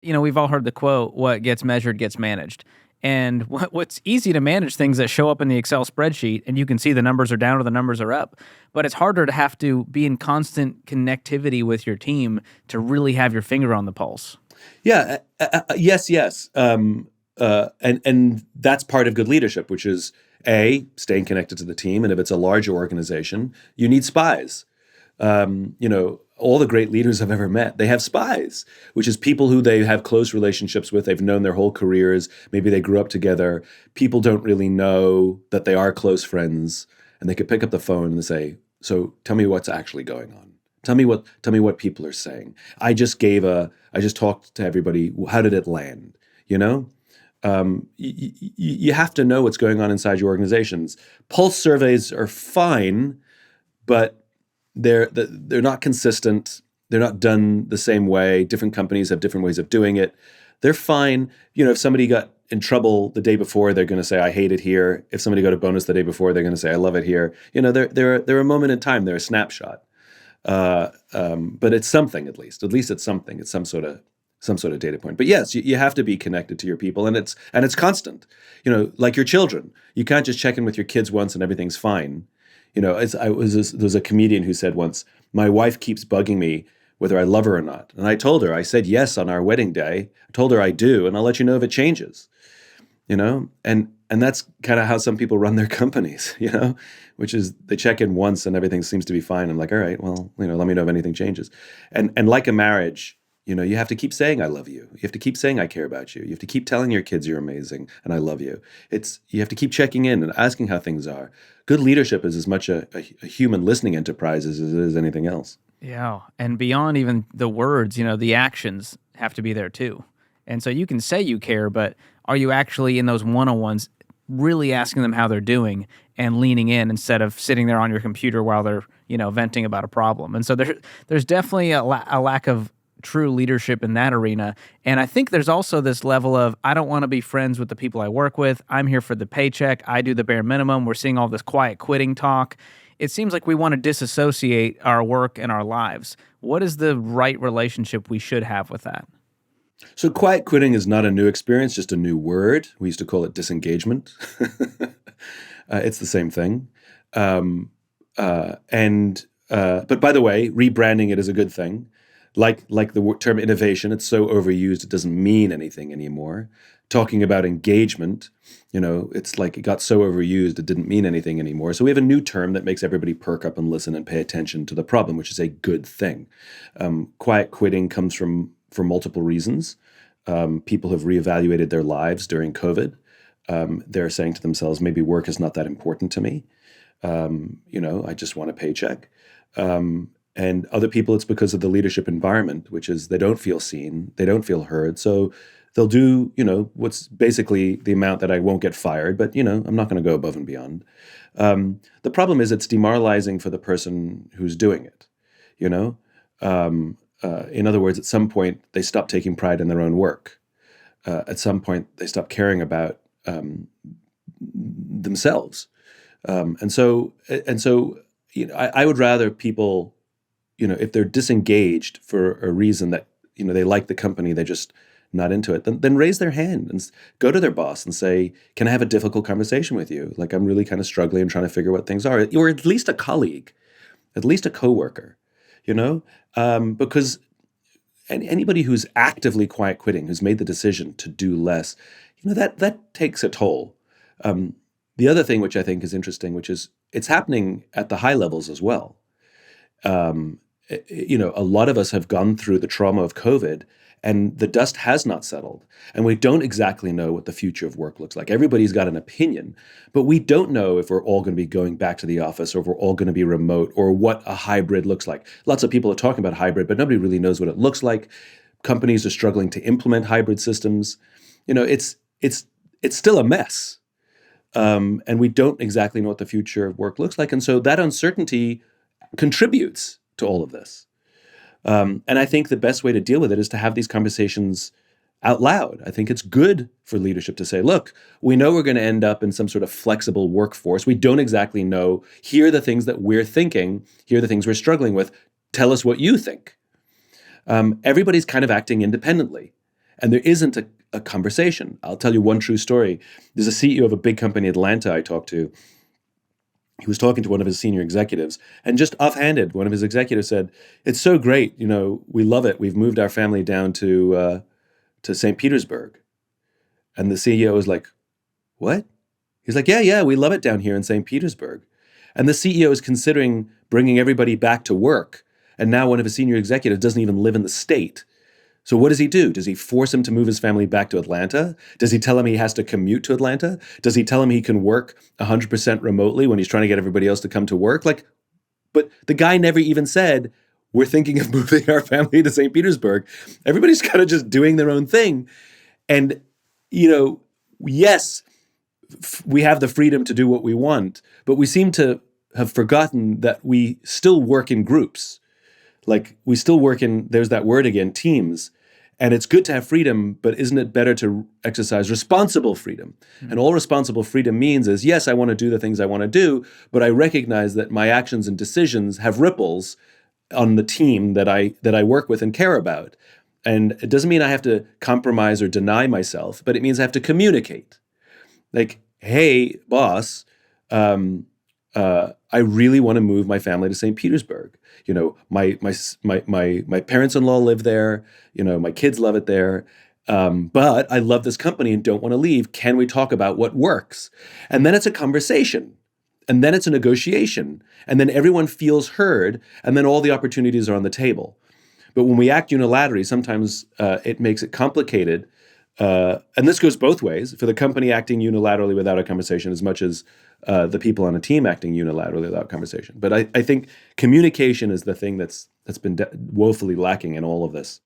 we've all heard the quote, what gets measured gets managed. And what's easy to manage things that show up in the Excel spreadsheet and you can see the numbers are down or the numbers are up. But it's harder to have to be in constant connectivity with your team to really have your finger on the pulse. Yeah. Yes. And that's part of good leadership, which is staying connected to the team. And if it's a larger organization, you need spies. All the great leaders I've ever met, they have spies, which is people who they have close relationships with. They've known their whole careers. Maybe they grew up together. People don't really know that they are close friends, and they could pick up the phone and say, "So tell me what's actually going on. Tell me what people are saying. I just talked to everybody. How did it land? You have to know what's going on inside your organizations. Pulse surveys are fine, but they're not consistent. They're not done the same way. Different companies have different ways of doing it. They're fine. If somebody got in trouble the day before, they're going to say, "I hate it here." If somebody got a bonus the day before, they're going to say, "I love it here." They're a moment in time. They're a snapshot. But it's something at least. At least it's something. It's some sort of data point. But yes, you have to be connected to your people, and it's constant. Like your children. You can't just check in with your kids once and everything's fine. There was a comedian who said once, "My wife keeps bugging me whether I love her or not." And I told her, I said yes on our wedding day. I told her I do, and I'll let you know if it changes. And that's kind of how some people run their companies, which is they check in once and everything seems to be fine. I'm like, all right, well, let me know if anything changes. And like a marriage, you have to keep saying, "I love you." You have to keep saying, "I care about you." You have to keep telling your kids you're amazing and I love you. You have to keep checking in and asking how things are. Good leadership is as much a human listening enterprise as it is anything else. Yeah. And beyond even the words, the actions have to be there too. And so you can say you care, but are you actually in those one-on-ones really asking them how they're doing and leaning in instead of sitting there on your computer while they're, venting about a problem? And so there's definitely a lack of true leadership in that arena. And I think there's also this level of, I don't want to be friends with the people I work with. I'm here for the paycheck. I do the bare minimum. We're seeing all this quiet quitting talk. It seems like we want to disassociate our work and our lives. What is the right relationship we should have with that? So quiet quitting is not a new experience, just a new word. We used to call it disengagement. It's the same thing. But by the way, rebranding it is a good thing. Like the term innovation, it's so overused, it doesn't mean anything anymore. Talking about engagement, it's like it got so overused, it didn't mean anything anymore. So we have a new term that makes everybody perk up and listen and pay attention to the problem, which is a good thing. Quiet quitting comes from multiple reasons. People have reevaluated their lives during COVID. They're saying to themselves, maybe work is not that important to me. I just want a paycheck. And other people, it's because of the leadership environment, which is they don't feel seen, they don't feel heard. So they'll do, what's basically the amount that I won't get fired, but, I'm not going to go above and beyond. The problem is it's demoralizing for the person who's doing it, in other words, at some point, they stop taking pride in their own work. At some point, they stop caring about themselves. And so, I would rather people, if they're disengaged for a reason that, they like the company, they're just not into it, then raise their hand and go to their boss and say, "Can I have a difficult conversation with you? Like, I'm really kind of struggling. I'm trying to figure what things are." Or at least a colleague, at least a coworker, because anybody who's actively quiet quitting, who's made the decision to do less, that takes a toll. The other thing which I think is interesting, which is it's happening at the high levels as well. A lot of us have gone through the trauma of COVID and the dust has not settled. And we don't exactly know what the future of work looks like. Everybody's got an opinion, but we don't know if we're all going to be going back to the office or if we're all going to be remote or what a hybrid looks like. Lots of people are talking about hybrid, but nobody really knows what it looks like. Companies are struggling to implement hybrid systems. It's still a mess. And we don't exactly know what the future of work looks like. And so that uncertainty contributes to all of this. And I think the best way to deal with it is to have these conversations out loud. I think it's good for leadership to say, look, we know we're going to end up in some sort of flexible workforce. We don't exactly know. Here are the things that we're thinking. Here are the things we're struggling with. Tell us what you think. Everybody's kind of acting independently. and there isn't a conversation. I'll tell you one true story. There's a CEO of a big company in Atlanta I talked to. He was talking to one of his senior executives, and just offhanded, one of his executives said, "It's so great, we love it. We've moved our family down to St. Petersburg." And the CEO was like, "What?" He's like, yeah, we love it down here in St. Petersburg. And the CEO is considering bringing everybody back to work, and now one of his senior executives doesn't even live in the state. So what does he do? Does he force him to move his family back to Atlanta? Does he tell him he has to commute to Atlanta? Does he tell him he can work 100% remotely when he's trying to get everybody else to come to work? But the guy never even said, we're thinking of moving our family to St. Petersburg. Everybody's kind of just doing their own thing. And, yes, we have the freedom to do what we want, but we seem to have forgotten that we still work in groups. Like, we still work in, there's that word again, teams. And it's good to have freedom, but isn't it better to exercise responsible freedom? Mm-hmm. And all responsible freedom means is, yes, I want to do the things I want to do, but I recognize that my actions and decisions have ripples on the team that I work with and care about. And it doesn't mean I have to compromise or deny myself, but it means I have to communicate. Like, hey, boss, I really want to move my family to St. Petersburg. My parents-in-law live there. My kids love it there. But I love this company and don't want to leave. Can we talk about what works? And then it's a conversation. And then it's a negotiation. And then everyone feels heard. And then all the opportunities are on the table. But when we act unilaterally, sometimes it makes it complicated. And this goes both ways, for the company acting unilaterally without a conversation as much as the people on a team acting unilaterally without conversation. But I think communication is the thing that's been woefully lacking in all of this.